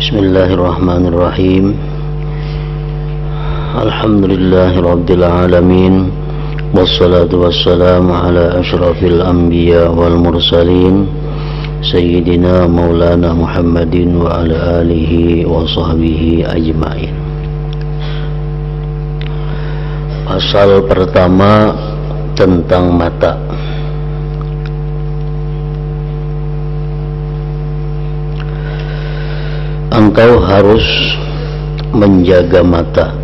Bismillahirrahmanirrahim. Alhamdulillahi rabbil alamin. Wassalatu wassalamu ala asyrafil anbiya wal mursalin Sayyidina Maulana Muhammadin wa ala alihi wa sahbihi ajma'in. Pasal pertama tentang mata. Engkau harus menjaga mata,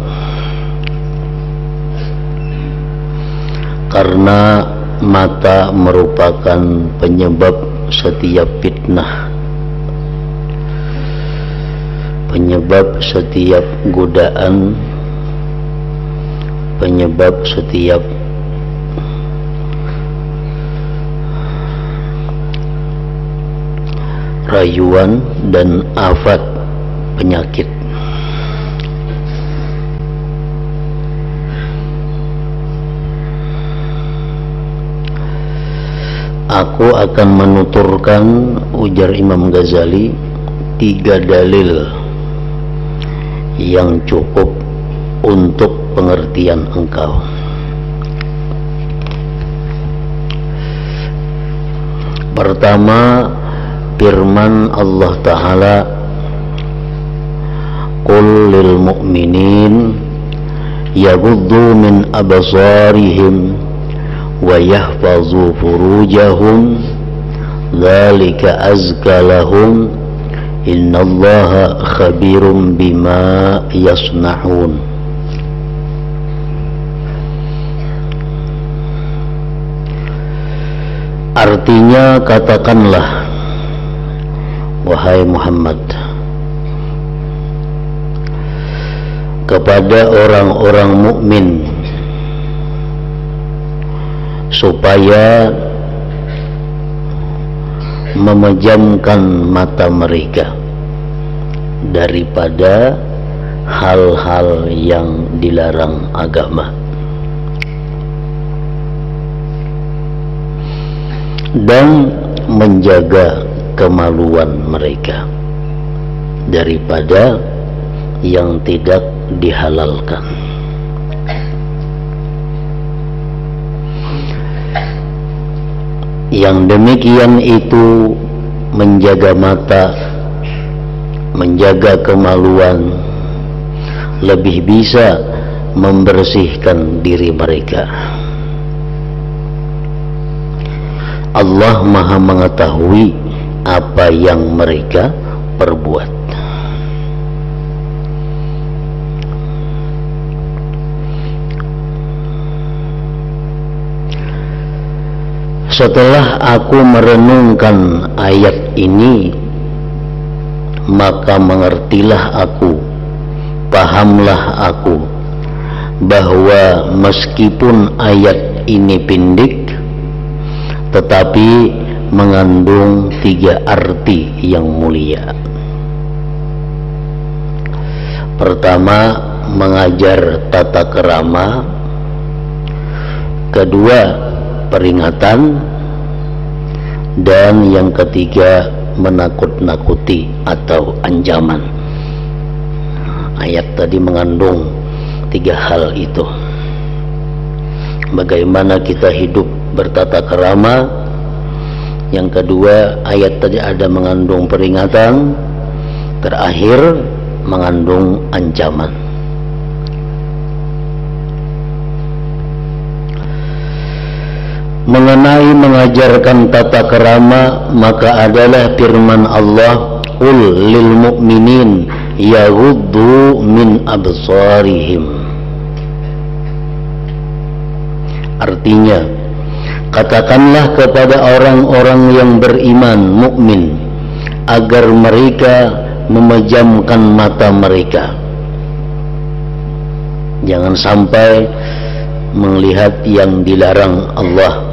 karena mata merupakan penyebab setiap fitnah, penyebab setiap godaan, penyebab setiap rayuan dan afat penyakit. Aku akan menuturkan, ujar Imam Ghazali, 3 dalil yang cukup untuk pengertian engkau. Pertama, firman Allah Ta'ala, Qul lil mu'minin yaghuddu min absarihim wa yahfazu furujahum dzalika azka lahum innallaha khabirum bima yasna'un. Artinya, katakanlah wahai Muhammad kepada orang-orang mukmin supaya memejamkan mata mereka daripada hal-hal yang dilarang agama, dan menjaga kemaluan mereka daripada yang tidak dihalalkan. Yang demikian itu menjaga mata, menjaga kemaluan, lebih bisa membersihkan diri mereka. Allah Maha mengetahui apa yang mereka perbuat. Setelah aku merenungkan ayat ini, maka mengertilah aku, pahamlah aku, bahwa meskipun ayat ini pendek, tetapi mengandung 3 arti yang mulia. Pertama, mengajar tata kerama. Kedua, peringatan. Dan yang ketiga, menakut-nakuti atau ancaman. Ayat tadi mengandung 3 hal itu. Bagaimana kita hidup bertata kerama. Yang kedua, ayat tadi ada mengandung peringatan. Terakhir, mengandung ancaman. Mengenai mengajarkan tata kerama, maka adalah firman Allah, Qul lil mu'minin yaghuddu min absarihim. Artinya, katakanlah kepada orang-orang yang beriman, mukmin, agar mereka memejamkan mata mereka. Jangan sampai melihat yang dilarang Allah.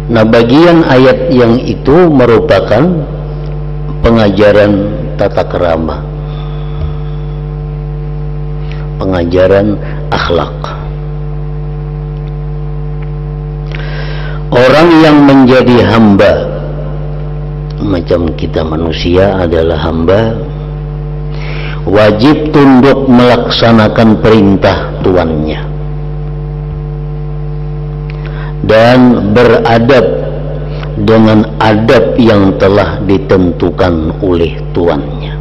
Nah, bagian ayat yang itu merupakan pengajaran tata kerama, pengajaran akhlak. Orang yang menjadi hamba macam kita manusia adalah hamba, wajib tunduk melaksanakan perintah tuannya dan beradab dengan adab yang telah ditentukan oleh tuannya.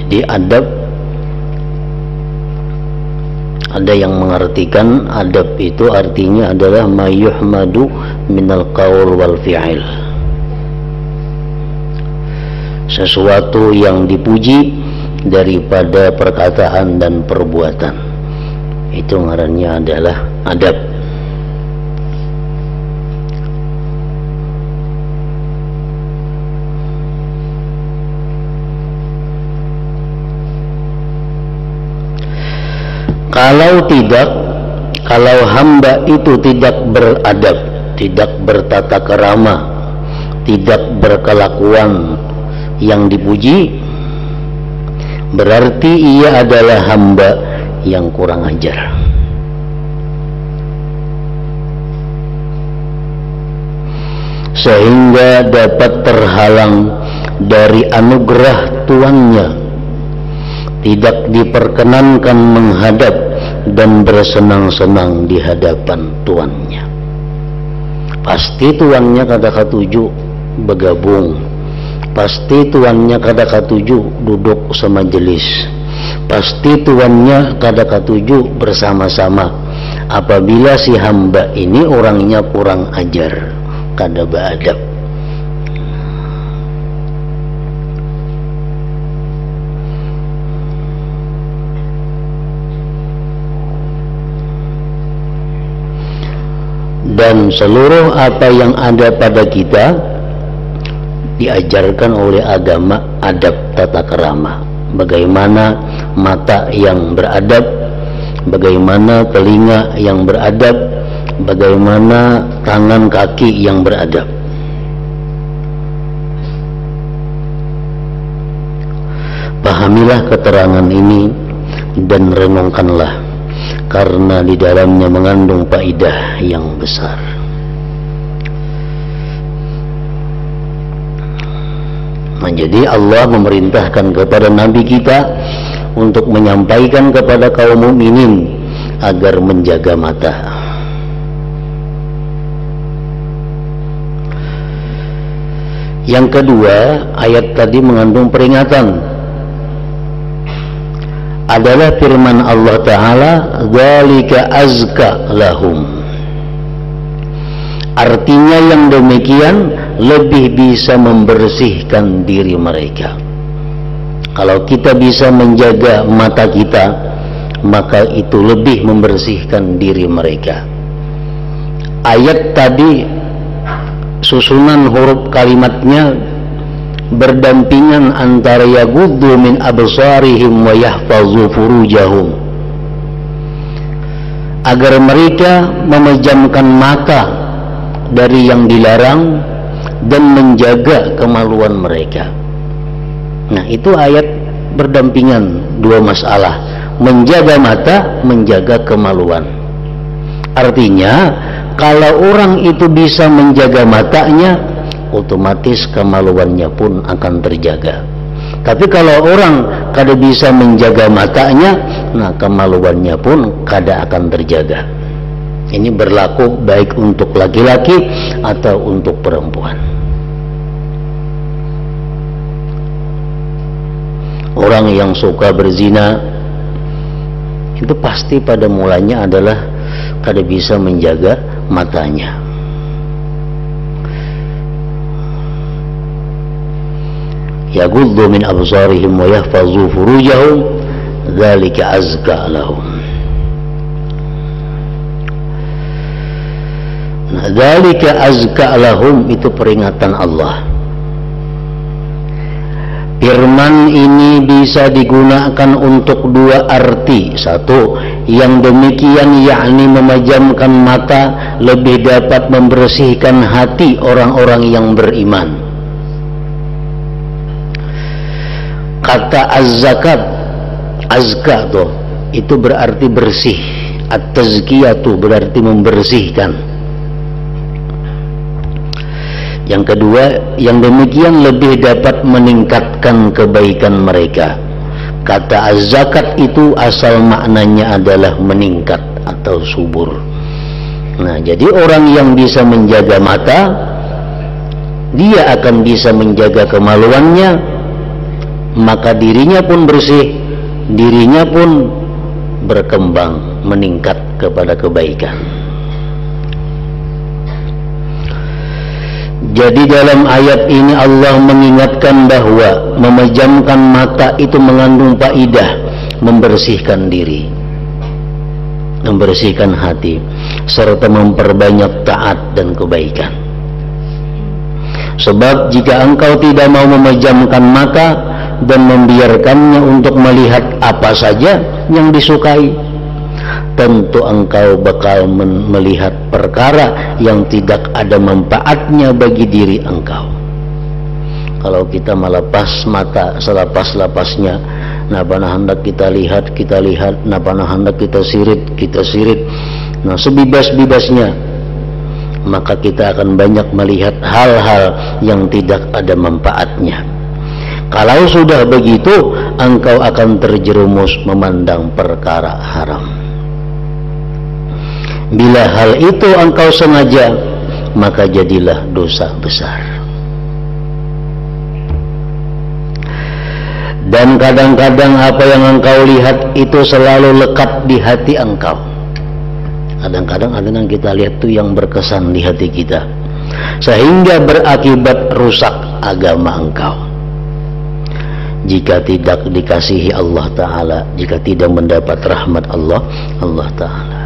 Jadi adab, ada yang mengartikan adab itu artinya adalah ma yuhmadu minal qaul wal fi'il, sesuatu yang dipuji daripada perkataan dan perbuatan, itu ngarannya adalah adab. Kalau tidak, kalau hamba itu tidak beradab, tidak bertata kerama, tidak berkelakuan yang dipuji, berarti ia adalah hamba yang kurang ajar. Sehingga dapat terhalang dari anugerah tuannya, tidak diperkenankan menghadap dan bersenang-senang di hadapan tuannya. Pasti tuannya kada katuju bergabung, pasti tuannya kada katuju duduk semajelis, pasti tuannya kada katuju bersama-sama apabila si hamba ini orangnya kurang ajar, kada beradab. Dan seluruh apa yang ada pada kita diajarkan oleh agama adab tata kerama. Bagaimana mata yang beradab, bagaimana telinga yang beradab, bagaimana tangan kaki yang beradab. Pahamilah keterangan ini dan renungkanlah, karena di dalamnya mengandung faedah yang besar. Nah, jadi Allah memerintahkan kepada Nabi kita untuk menyampaikan kepada kaum mukminin agar menjaga mata. Yang kedua, ayat tadi mengandung peringatan, adalah firman Allah Ta'ala, dzalika azka lahum. Artinya yang demikian lebih bisa membersihkan diri mereka. Kalau kita bisa menjaga mata kita, maka itu lebih membersihkan diri mereka. Ayat tadi susunan huruf kalimatnya berdampingan antara yaghuddu min absarihim wa yahfazu furujahum, agar mereka memejamkan mata dari yang dilarang dan menjaga kemaluan mereka. Nah, itu ayat berdampingan dua masalah, menjaga mata, menjaga kemaluan. Artinya kalau orang itu bisa menjaga matanya, otomatis kemaluannya pun akan terjaga. Tapi kalau orang kada bisa menjaga matanya, nah kemaluannya pun kada akan terjaga. Ini berlaku baik untuk laki-laki atau untuk perempuan. Orang yang suka berzina itu pasti pada mulanya adalah kada bisa menjaga matanya. Yaghuddu min absarihim wa yahfazu furujahum dzalika azka lahum. Nah, dzalika azka lahum itu peringatan Allah. Firman ini bisa digunakan untuk dua arti. Satu, yang demikian yakni memejamkan mata lebih dapat membersihkan hati orang-orang yang beriman. Kata az-zakat, azka tuh itu berarti bersih. At-tazkiyatu berarti membersihkan. Yang kedua, yang demikian lebih dapat meningkatkan kebaikan mereka. Kata az-zakat itu asal maknanya adalah meningkat atau subur. Nah, jadi orang yang bisa menjaga mata, dia akan bisa menjaga kemaluannya, maka dirinya pun bersih, dirinya pun berkembang, meningkat kepada kebaikan. Jadi dalam ayat ini Allah mengingatkan bahwa memejamkan mata itu mengandung faidah membersihkan diri, membersihkan hati, serta memperbanyak taat dan kebaikan. Sebab jika engkau tidak mau memejamkan mata dan membiarkannya untuk melihat apa saja yang disukai, tentu engkau bakal melihat perkara yang tidak ada manfaatnya bagi diri engkau. Kalau kita melepas mata selepas-lepasnya, napana hendak kita lihat, napana hendak kita sirit, nah sebebas-bebasnya, maka kita akan banyak melihat hal-hal yang tidak ada manfaatnya. Kalau sudah begitu, engkau akan terjerumus memandang perkara haram. Bila hal itu engkau sengaja, maka jadilah dosa besar. Dan kadang-kadang apa yang engkau lihat itu selalu lekat di hati engkau. Kadang-kadang ada yang kita lihat itu yang berkesan di hati kita, sehingga berakibat rusak agama engkau. Jika tidak dikasihi Allah Ta'ala, jika tidak mendapat rahmat Allah Ta'ala.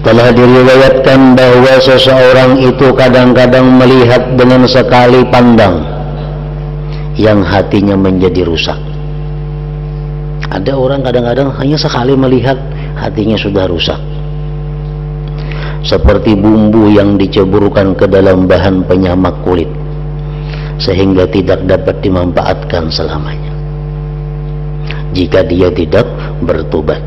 Telah diriwayatkan bahwa seseorang itu kadang-kadang melihat dengan sekali pandang yang hatinya menjadi rusak. Ada orang kadang-kadang hanya sekali melihat hatinya sudah rusak, seperti bumbu yang diceburkan ke dalam bahan penyamak kulit sehingga tidak dapat dimanfaatkan selamanya jika dia tidak bertobat.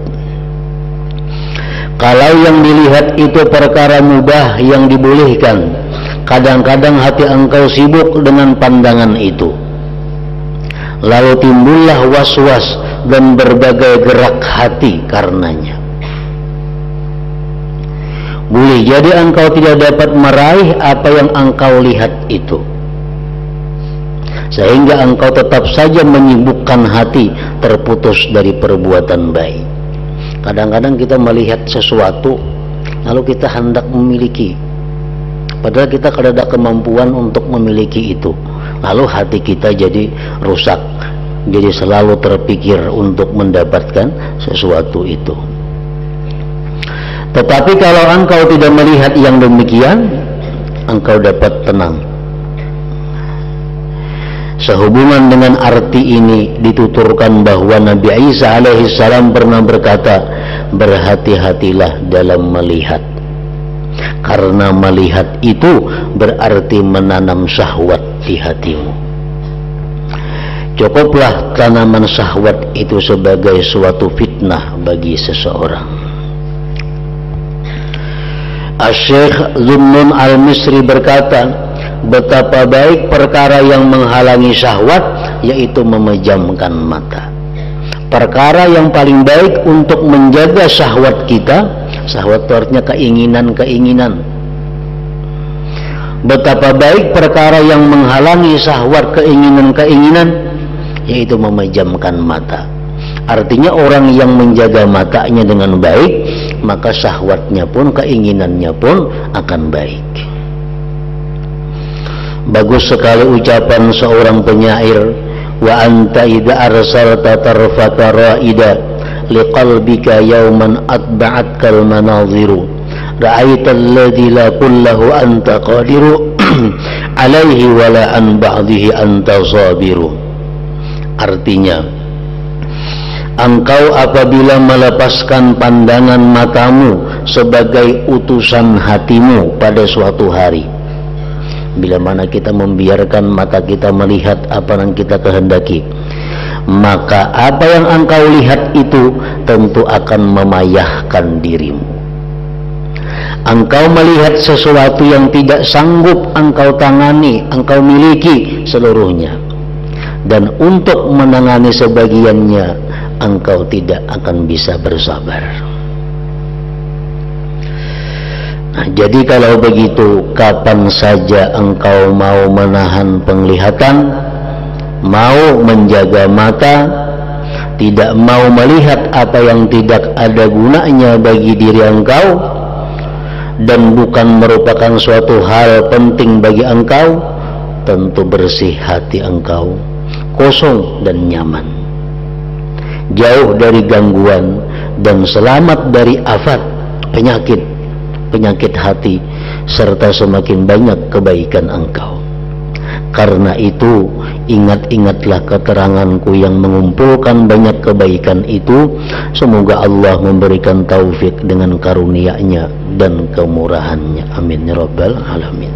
Kalau yang dilihat itu perkara mubah yang dibolehkan, kadang-kadang hati engkau sibuk dengan pandangan itu, lalu timbullah was-was dan berbagai gerak hati karenanya. Boleh jadi engkau tidak dapat meraih apa yang engkau lihat itu, sehingga engkau tetap saja menyibukkan hati terputus dari perbuatan baik. Kadang-kadang kita melihat sesuatu lalu kita hendak memiliki, padahal kita tidak ada kemampuan untuk memiliki itu, lalu hati kita jadi rusak, jadi selalu terpikir untuk mendapatkan sesuatu itu. Tetapi kalau engkau tidak melihat yang demikian, engkau dapat tenang. Sehubungan dengan arti ini dituturkan bahwa Nabi Isa alaihissalam pernah berkata, berhati-hatilah dalam melihat, karena melihat itu berarti menanam syahwat di hatimu. Cukuplah tanaman syahwat itu sebagai suatu fitnah bagi seseorang. Asy-Syaikh Zunnun Al-Misri berkata, betapa baik perkara yang menghalangi syahwat, yaitu memejamkan mata. Perkara yang paling baik untuk menjaga syahwat kita, syahwat itu artinya keinginan-keinginan. Betapa baik perkara yang menghalangi syahwat, keinginan-keinginan, yaitu memejamkan mata. Artinya orang yang menjaga matanya dengan baik, maka syahwatnya pun, keinginannya pun akan baik. Bagus sekali ucapan seorang penyair, wa anta idza arsalta tarfaka raida liqalbika yawman atba'atkal manaziru ra'aita alladhi la kullahu anta qadiru alaihi wala an ba'dihi anta sabiru. Artinya, engkau apabila melepaskan pandangan matamu sebagai utusan hatimu pada suatu hari, bila mana kita membiarkan mata kita melihat apa yang kita kehendaki, maka apa yang engkau lihat itu tentu akan memayahkan dirimu. Engkau melihat sesuatu yang tidak sanggup engkau tangani, engkau miliki seluruhnya, dan untuk menangani sebagiannya engkau tidak akan bisa bersabar. Nah, jadi kalau begitu, kapan saja engkau mau menahan penglihatan, mau menjaga mata, tidak mau melihat apa yang tidak ada gunanya bagi diri engkau dan bukan merupakan suatu hal penting bagi engkau, tentu bersih hati engkau, kosong dan nyaman, jauh dari gangguan dan selamat dari afat, penyakit hati, serta semakin banyak kebaikan engkau. Karena itu, ingat-ingatlah keteranganku yang mengumpulkan banyak kebaikan itu. Semoga Allah memberikan taufik dengan karunia-Nya dan kemurahan-Nya. Amin ya rabbal alamin.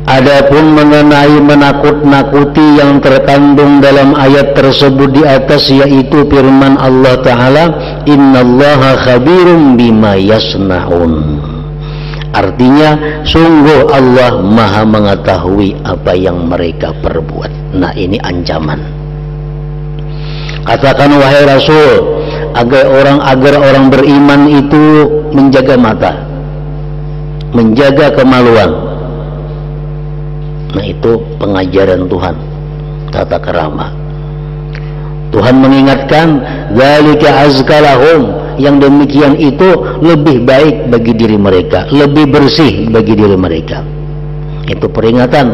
Adapun mengenai menakut-nakuti yang terkandung dalam ayat tersebut di atas, yaitu firman Allah Ta'ala, innallaha khabirum bima yasna'un. Artinya, sungguh Allah maha mengetahui apa yang mereka perbuat. Nah, ini ancaman. Katakan wahai Rasul, agar orang beriman itu menjaga mata, menjaga kemaluan. Nah, itu pengajaran Tuhan, tata kerama. Tuhan mengingatkan, dzalika azkalahum, yang demikian itu lebih baik bagi diri mereka, lebih bersih bagi diri mereka. Itu peringatan.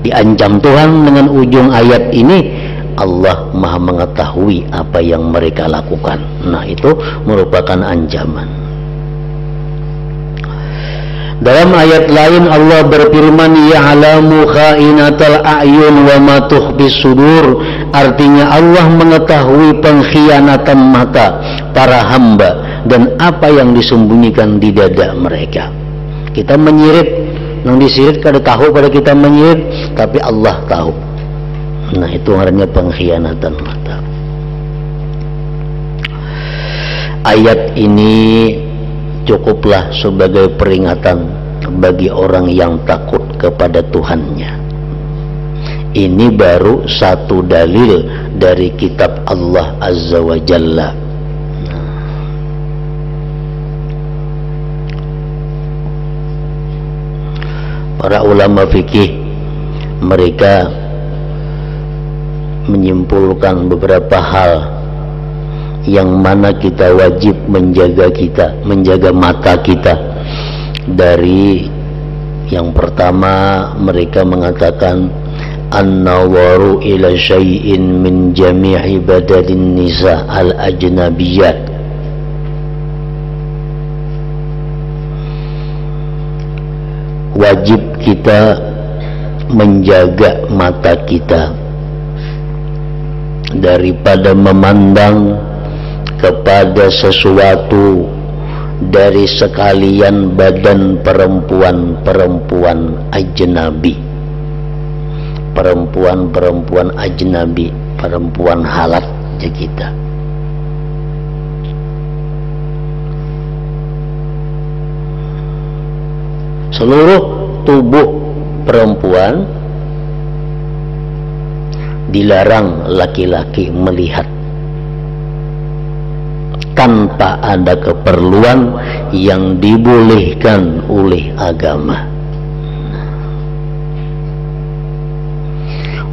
Diancam Tuhan dengan ujung ayat ini, Allah maha mengetahui apa yang mereka lakukan. Nah, itu merupakan ancaman. Dalam ayat lain Allah berfirman, ya'lamu kha'inatal a'yun wa ma tukhfis sudur. Artinya Allah mengetahui pengkhianatan mata para hamba dan apa yang disembunyikan di dada mereka. Kita menyirit, yang disirit kada tahu pada kita menyirit, tapi Allah tahu. Nah, itu artinya pengkhianatan mata. Ayat ini cukuplah sebagai peringatan bagi orang yang takut kepada Tuhannya. Ini baru satu dalil dari kitab Allah Azza wa Jalla. Para ulama fikih mereka menyimpulkan beberapa hal yang mana kita wajib menjaga mata kita. Dari yang pertama, mereka mengatakan an-nawaru ila syai'in min jami'i badadin nisa al-ajnabiyat. Wajib kita menjaga mata kita daripada memandang kepada sesuatu dari sekalian badan perempuan ajnabi, perempuan ajnabi, perempuan halat kita. Seluruh tubuh perempuan dilarang laki-laki melihat tanpa ada keperluan yang dibolehkan oleh agama.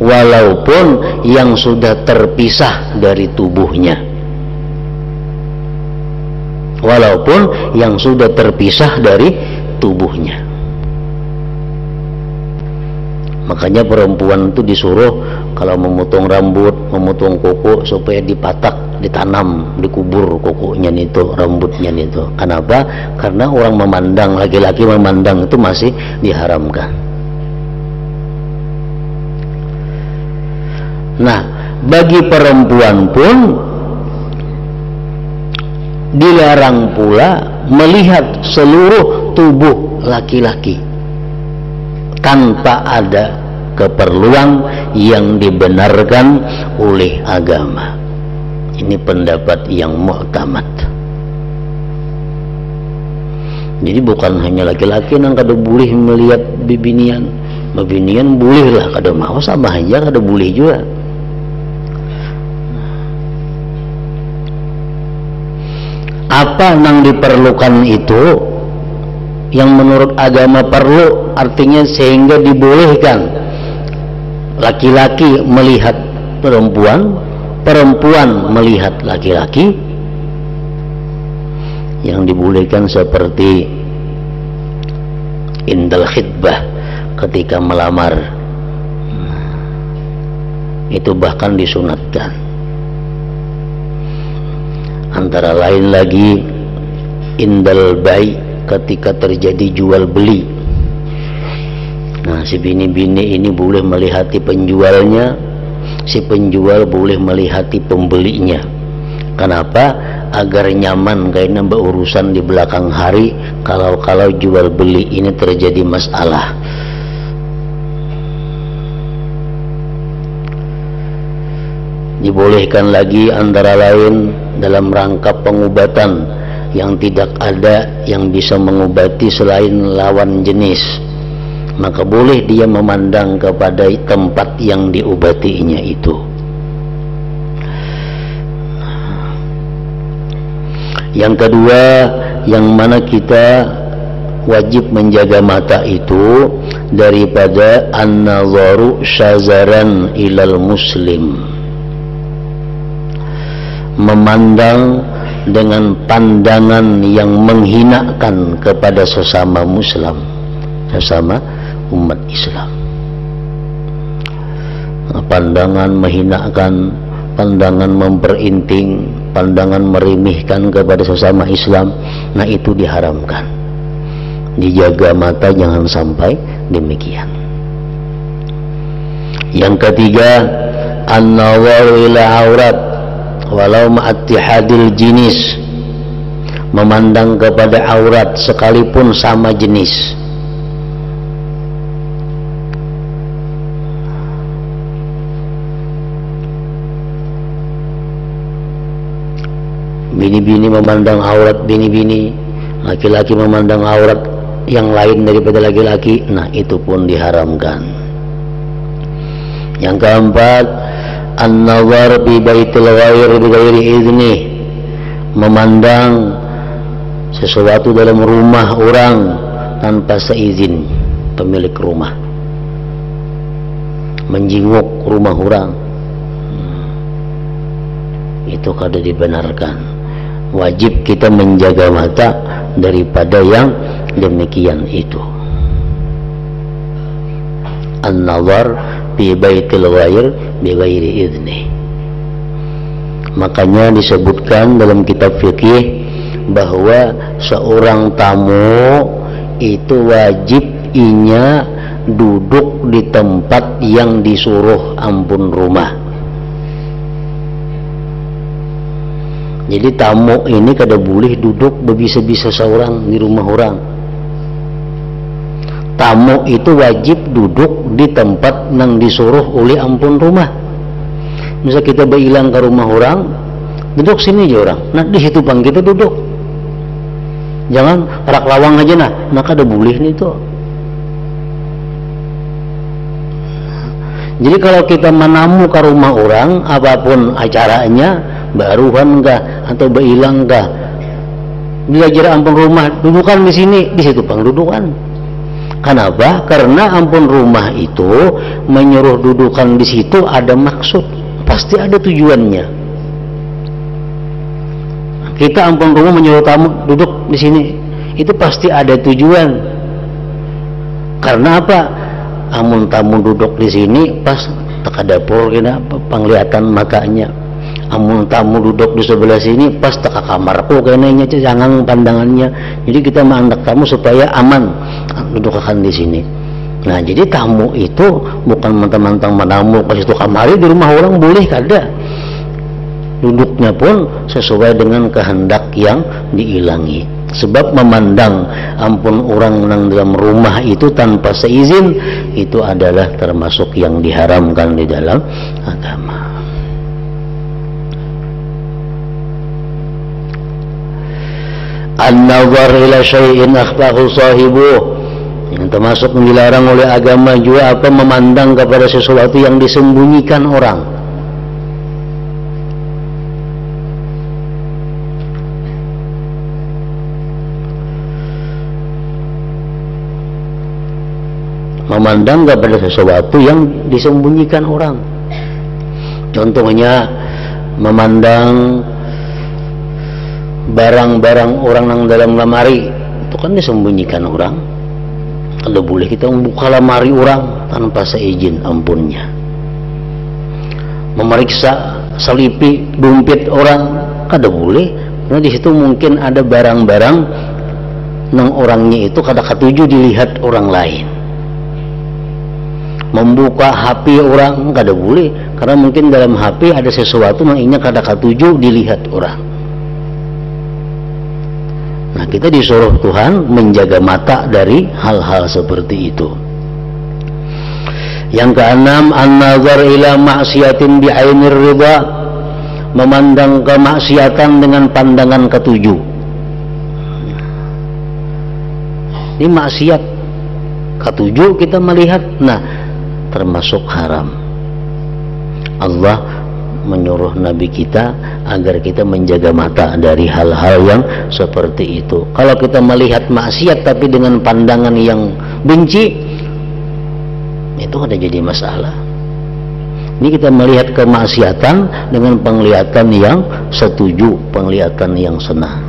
Walaupun yang sudah terpisah dari tubuhnya, walaupun yang sudah terpisah dari tubuhnya. Makanya perempuan itu disuruh kalau memotong rambut, memotong kuku supaya dipatak, ditanam, dikubur kukunya itu, rambutnya itu. Kenapa? Karena orang memandang, laki-laki memandang itu masih diharamkan. Nah, bagi perempuan pun dilarang pula melihat seluruh tubuh laki-laki tanpa ada keperluan yang dibenarkan oleh agama. Ini pendapat yang mu'tamad. Jadi bukan hanya laki-laki yang kada boleh melihat bibinian, bibinian boleh lah, kada mau sama aja kada boleh juga. Apa yang diperlukan itu yang menurut agama perlu, artinya sehingga dibolehkan laki-laki melihat perempuan, perempuan melihat laki-laki. Yang dibolehkan seperti indal khitbah, ketika melamar, itu bahkan disunatkan. Antara lain lagi indal bai, ketika terjadi jual beli. Nah, si bini-bini ini boleh melihati penjualnya, si penjual boleh melihati pembelinya. Kenapa? Agar nyaman kayaknya berurusan di belakang hari kalau jual beli ini terjadi masalah. Dibolehkan lagi antara lain dalam rangka pengobatan yang tidak ada yang bisa mengobati selain lawan jenis, maka boleh dia memandang kepada tempat yang diobatinya itu. Yang kedua, yang mana kita wajib menjaga mata itu daripada an-nazaru syazaran ilal muslim, memandang dengan pandangan yang menghinakan kepada sesama Muslim, sesama umat Islam. Pandangan menghinakan, pandangan memperinting, pandangan meremehkan kepada sesama Islam, nah itu diharamkan. Dijaga mata jangan sampai demikian. Yang ketiga, an-nazaru ila aurat walau ma'attihadil jinis, memandang kepada aurat sekalipun sama jenis. Bini-bini memandang aurat bini-bini, laki-laki memandang aurat yang lain daripada laki-laki, nah itu pun diharamkan. Yang keempat, an-nazar fi baitil ghair bighairi idzni, memandang sesuatu dalam rumah orang tanpa seizin pemilik rumah, menjenguk rumah orang, itu kada dibenarkan. Wajib kita menjaga mata daripada yang demikian itu. An-nazar fi baitil ghair bighairi idzni. Makanya disebutkan dalam kitab fikih bahwa seorang tamu itu wajib inya duduk di tempat yang disuruh ampun rumah. Jadi tamu ini kada boleh duduk berbisa-bisa seorang di rumah orang. Tamu itu wajib duduk di tempat yang disuruh oleh ampun rumah. Misal kita berilang ke rumah orang, duduk sini aja orang, nah di situ bang kita duduk. Jangan rak lawang aja nah kada boleh nih tuh. Jadi kalau kita menamu ke rumah orang, apapun acaranya, baruhan kah atau berilang kah, belajar ampun rumah, dudukan di sini, di situ bang dudukan. Kenapa? Karena ampun rumah itu menyuruh dudukan di situ ada maksud, pasti ada tujuannya. Kita ampun rumah menyuruh tamu duduk di sini, itu pasti ada tujuan. Karena apa? Amun tamu duduk di sini pas teka dapur kena penglihatan makanya. Amun tamu duduk di sebelah sini pas teka kamarku kayaknya jangan pandangannya. Jadi kita mengandak tamu supaya aman dudukkan di sini. Nah, jadi tamu itu bukan mentang-mentang menamu ke situ kamari di rumah orang boleh kada. duduknya pun sesuai dengan kehendak yang diilangi. Sebab memandang ampun orang nang dalam rumah itu tanpa seizin itu adalah termasuk yang diharamkan di dalam agama. An-nazar ila syai'in akhfahu sahibuh, yang termasuk dilarang oleh agama juga apa, memandang kepada sesuatu yang disembunyikan orang. Memandang kepada sesuatu yang disembunyikan orang. Contohnya memandang barang-barang orang yang dalam lemari itu kan disembunyikan orang. Kalau boleh kita membuka lemari orang tanpa seizin ampunnya. Memeriksa selipi dompet orang kada boleh, karena di situ mungkin ada barang-barang nang orangnya itu kada katuju dilihat orang lain. Membuka HP orang kada boleh, karena mungkin dalam HP ada sesuatu yang inya kada katuju dilihat orang. Nah, kita disuruh Tuhan menjaga mata dari hal-hal seperti itu. Yang keenam, an-nazar ila maksiatin bi'ainir ridha, memandang kemaksiatan dengan pandangan ketujuh. Ini maksiat ketujuh kita melihat, nah termasuk haram. Allah menyuruh Nabi kita agar kita menjaga mata dari hal-hal yang seperti itu. Kalau kita melihat maksiat tapi dengan pandangan yang benci, itu ada jadi masalah. Ini kita melihat kemaksiatan dengan penglihatan yang setuju, penglihatan yang senang.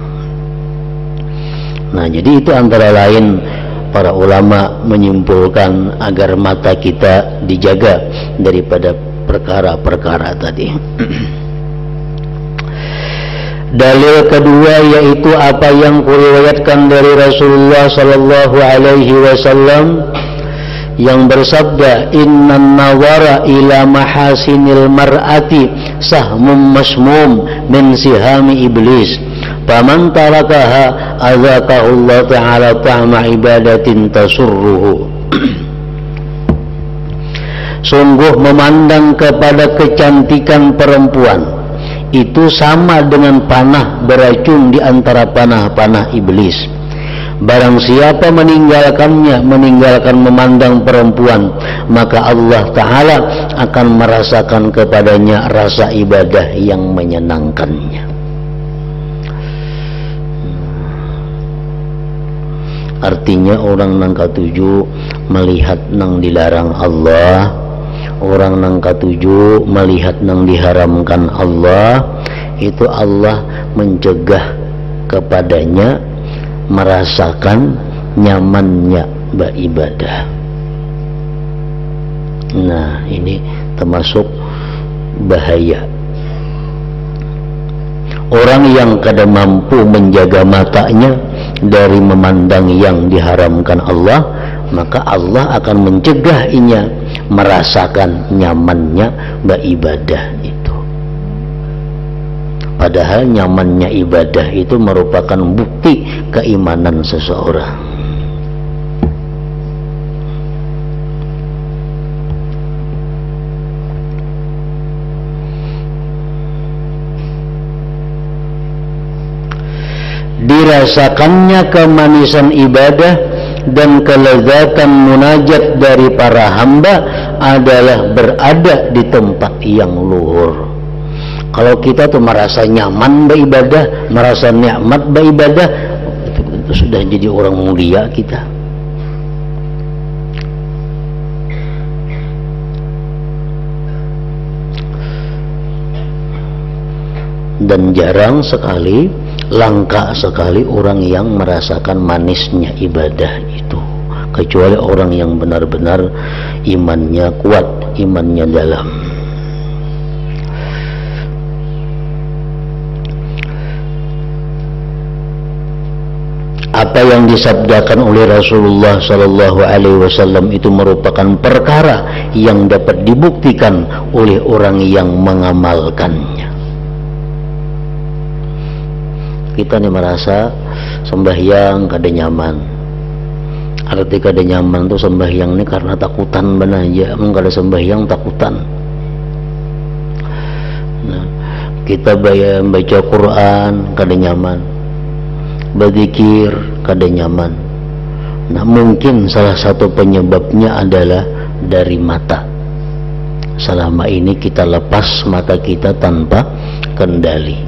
Nah, jadi itu antara lain para ulama menyimpulkan agar mata kita dijaga daripada perkara-perkara tadi. Dalil kedua yaitu apa yang kuriwayatkan dari Rasulullah sallallahu alaihi wasallam yang bersabda, innan nawara ila mahasinil mar'ati sahmum masmum min sihami iblis, faman tarakaha azaqahu Allah ta'ala ta'ma ibadatin tasurruhu. Sungguh memandang kepada kecantikan perempuan itu sama dengan panah beracun di antara panah-panah iblis. Barang siapa meninggalkannya, meninggalkan memandang perempuan, maka Allah Ta'ala akan merasakan kepadanya rasa ibadah yang menyenangkannya. Artinya orang nang katuju melihat nang dilarang Allah, orang nang katuju melihat nang diharamkan Allah, itu Allah mencegah kepadanya merasakan nyamannya beribadah. Nah, ini termasuk bahaya. Orang yang kada mampu menjaga matanya dari memandang yang diharamkan Allah, maka Allah akan mencegah inya merasakan nyamannya beribadah itu. Padahal nyamannya ibadah itu merupakan bukti keimanan seseorang. Dirasakannya kemanisan ibadah dan kelezatan munajat dari para hamba adalah berada di tempat yang luhur. Kalau kita tuh merasa nyaman beribadah, merasa nikmat beribadah, itu sudah jadi orang mulia kita. Dan jarang sekali, langka sekali orang yang merasakan manisnya ibadah itu, kecuali orang yang benar-benar imannya kuat, imannya dalam. Apa yang disabdakan oleh Rasulullah sallallahu alaihi wasallam itu merupakan perkara yang dapat dibuktikan oleh orang yang mengamalkannya. kita nih merasa sembahyang kada nyaman. Arti kada nyaman tuh sembahyang nih karena takutan benar aja, kada sembahyang takutan. Nah, kita baca Quran kada nyaman, berzikir kada nyaman. Nah, mungkin salah satu penyebabnya adalah dari mata. Selama ini kita lepas mata kita tanpa kendali.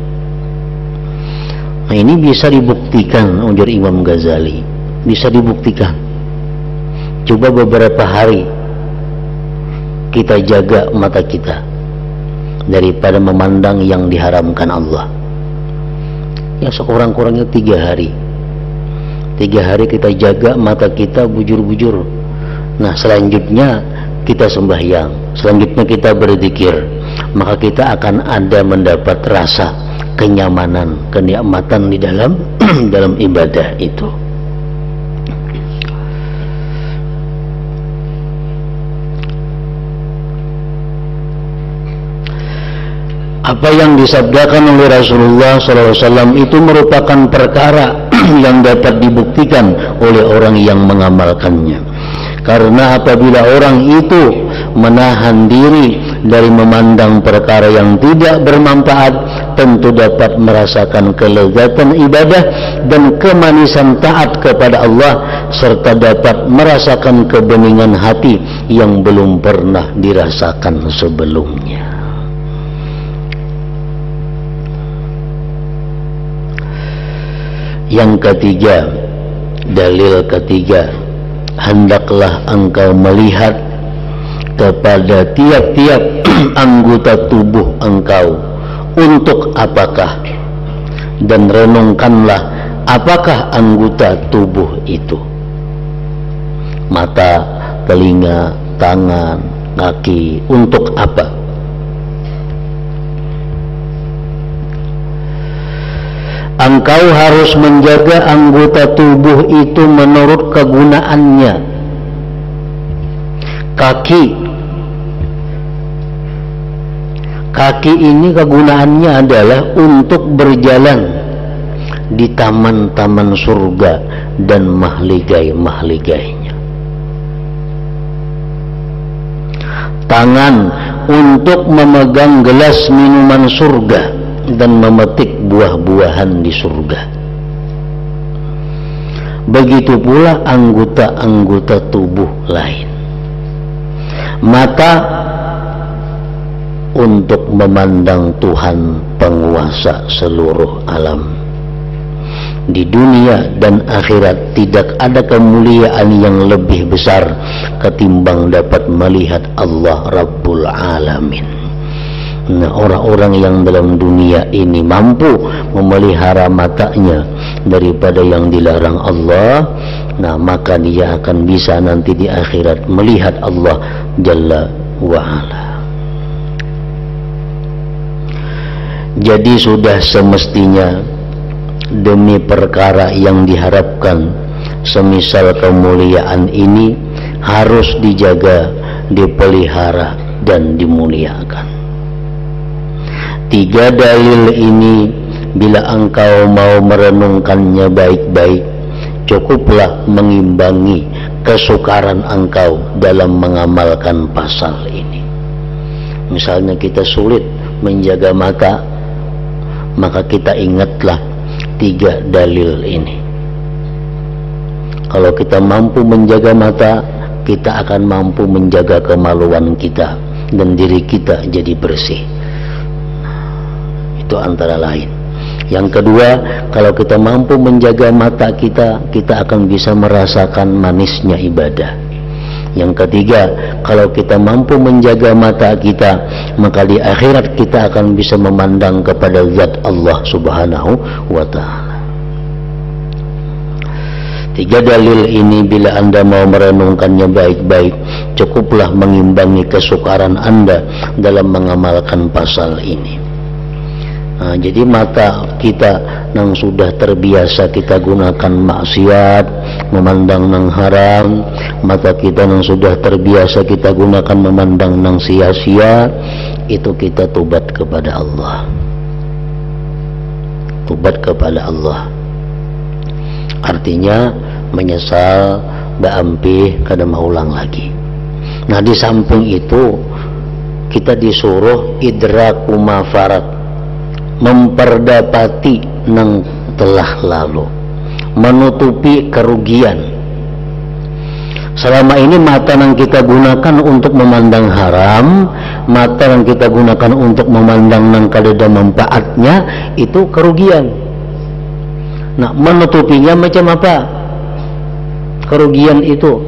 Nah, ini bisa dibuktikan ujar Imam Ghazali, bisa dibuktikan. Coba beberapa hari kita jaga mata kita daripada memandang yang diharamkan Allah. Ya, sekurang-kurangnya 3 hari. 3 hari kita jaga mata kita bujur-bujur. Nah, selanjutnya kita sembahyang, selanjutnya kita berzikir, maka kita akan ada mendapat rasa kenyamanan, kenikmatan di dalam dalam ibadah itu. Apa yang disabdakan oleh Rasulullah SAW itu merupakan perkara yang dapat dibuktikan oleh orang yang mengamalkannya. Karena apabila orang itu menahan diri dari memandang perkara yang tidak bermanfaat, tentu dapat merasakan kelezatan ibadah dan kemanisan taat kepada Allah, serta dapat merasakan kebeningan hati yang belum pernah dirasakan sebelumnya. Yang ketiga, dalil ketiga, hendaklah engkau melihat kepada tiap-tiap anggota tubuh engkau untuk apakah, dan renungkanlah apakah anggota tubuh itu. Mata, telinga, tangan, kaki, untuk apa? Engkau harus menjaga anggota tubuh itu menurut kegunaannya. Kaki ini kegunaannya adalah untuk berjalan di taman-taman surga dan mahligai-mahligainya. Tangan untuk memegang gelas minuman surga dan memetik buah-buahan di surga. Begitu pula anggota-anggota tubuh lain. Mata untuk memandang Tuhan penguasa seluruh alam. Di dunia dan akhirat tidak ada kemuliaan yang lebih besar ketimbang dapat melihat Allah Rabbul Alamin. Nah, orang-orang yang dalam dunia ini mampu memelihara matanya daripada yang dilarang Allah, nah maka dia akan bisa nanti di akhirat melihat Allah Jalla wa'ala. Jadi sudah semestinya demi perkara yang diharapkan, semisal kemuliaan ini, harus dijaga, dipelihara dan dimuliakan. 3 dalil ini bila engkau mau merenungkannya baik-baik, cukuplah mengimbangi kesukaran engkau dalam mengamalkan pasal ini. Misalnya kita sulit menjaga mata, maka kita ingatlah 3 dalil ini. Kalau kita mampu menjaga mata, kita akan mampu menjaga kemaluan kita dan diri kita jadi bersih. Itu antara lain. Yang kedua, kalau kita mampu menjaga mata kita, kita akan bisa merasakan manisnya ibadah. Yang ketiga, kalau kita mampu menjaga mata kita, maka di akhirat kita akan bisa memandang kepada zat Allah Subhanahu wa ta'ala. 3 dalil ini bila Anda mau merenungkannya baik-baik, cukuplah mengimbangi kesukaran Anda dalam mengamalkan pasal ini. Nah, jadi mata kita yang sudah terbiasa kita gunakan maksiat, memandang yang haram, mata kita yang sudah terbiasa kita gunakan memandang yang sia-sia, itu kita tobat kepada Allah. tobat kepada Allah. Artinya menyesal, baampih kada maulang lagi. Nah, di samping itu kita disuruh idraku ma farat, memperdapati nang telah lalu, menutupi kerugian. Selama ini mata yang kita gunakan untuk memandang haram, mata yang kita gunakan untuk memandang yang kadada manfaatnya, itu kerugian. Nah, menutupinya macam apa? Kerugian itu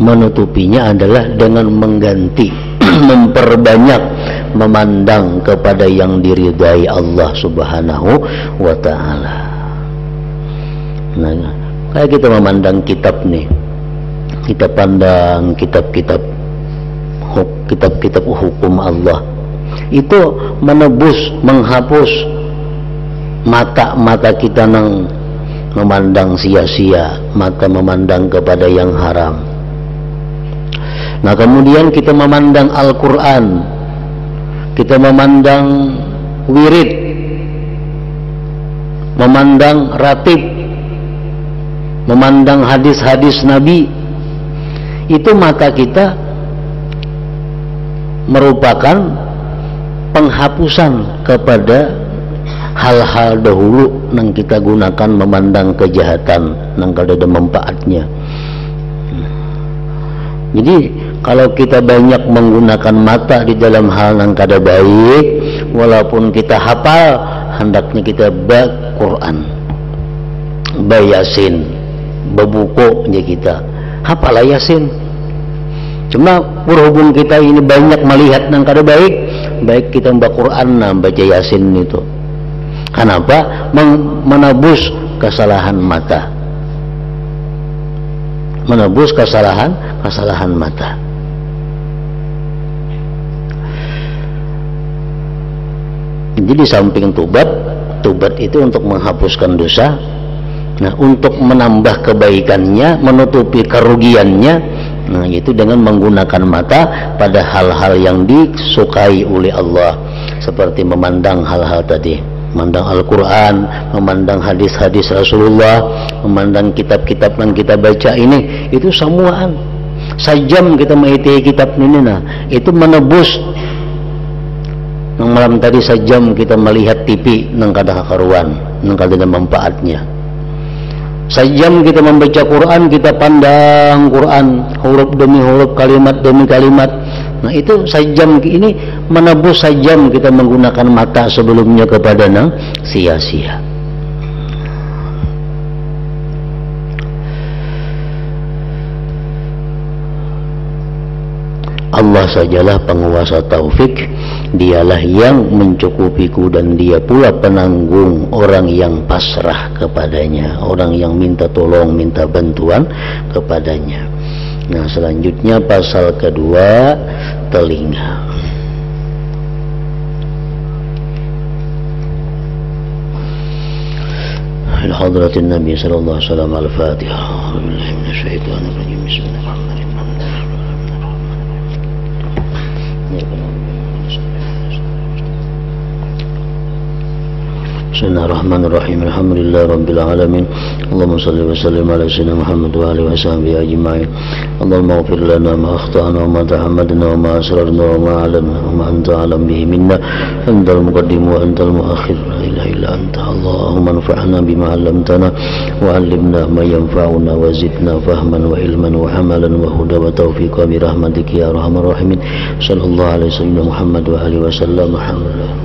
menutupinya adalah dengan mengganti memperbanyak memandang kepada yang diridai Allah Subhanahu wa ta'ala. Nah, kayak kita memandang kitab nih, kita pandang kitab-kitab hukum Allah, itu menebus, menghapus mata-mata kita nang memandang sia-sia, mata memandang kepada yang haram. Nah, kemudian kita memandang Al-Quran, kita memandang wirid, memandang ratib, memandang hadis-hadis Nabi, itu mata kita merupakan penghapusan kepada hal-hal dahulu yang kita gunakan memandang kejahatan yang kada ada manfaatnya. Jadi kalau kita banyak menggunakan mata di dalam hal yang kada baik, walaupun kita hafal, hendaknya kita baca Quran, baca Yasin, berbuku aja kita hafal Yasin. Cuma berhubung kita ini banyak melihat yang kada baik, baik kita baca Quran, baca Yasin itu. Kenapa? Menebus kesalahan mata, menebus kesalahan mata. Jadi samping tobat itu untuk menghapuskan dosa. Nah, untuk menambah kebaikannya, menutupi kerugiannya, nah itu dengan menggunakan mata pada hal-hal yang disukai oleh Allah, seperti memandang hal-hal tadi, memandang Al-Quran, memandang hadis-hadis Rasulullah, memandang kitab-kitab yang kita baca ini, itu semuaan. Sajam kita mengikuti kitab ini, nah itu menebus. Nang malam tadi sajam kita melihat TV nang kada karuan, nang kada ada manfaatnya. Sajam kita membaca Quran, kita pandang Quran huruf demi huruf, kalimat demi kalimat. Nah itu sajam ini menebus sajam kita menggunakan mata sebelumnya kepada nang sia-sia. Allah sajalah penguasa taufik, dialah yang mencukupiku dan dia pula penanggung orang yang pasrah kepadanya, orang yang minta tolong, minta bantuan kepadanya. Nah, selanjutnya pasal kedua, telinga. Al-Hadratin Nabi sallallahu alaihi wasallam, Al-Fatihah. A'udzubillahi minasyaitonir rajim. Bismillahirrahmanirrahim. Bismillahirrahmanirrahim. Alhamdulillah Rabbil Alamin. Allahumma salli wa sallim ala sayyidina Muhammad wa alihi wa sahbihi ajma'in. Allahumma ighfir lana ma akhtana wa ma tahammadna wa ma asrarna wa ma a'lanna wa ma anta alam bihi minna. Antal muqaddim wa antal muakhir, la ilaha illa anta. Allahumma anfa'na bima 'allamtana wa 'allimna ma yanfa'una wa zidna fahman wa ilman wa hamalan wa huda wa tawfiqa bi rahmatika ya arhamar rahimin. Sallallahu alaihi wasallam Muhammad wa alihi wa sallam. Alhamdulillah.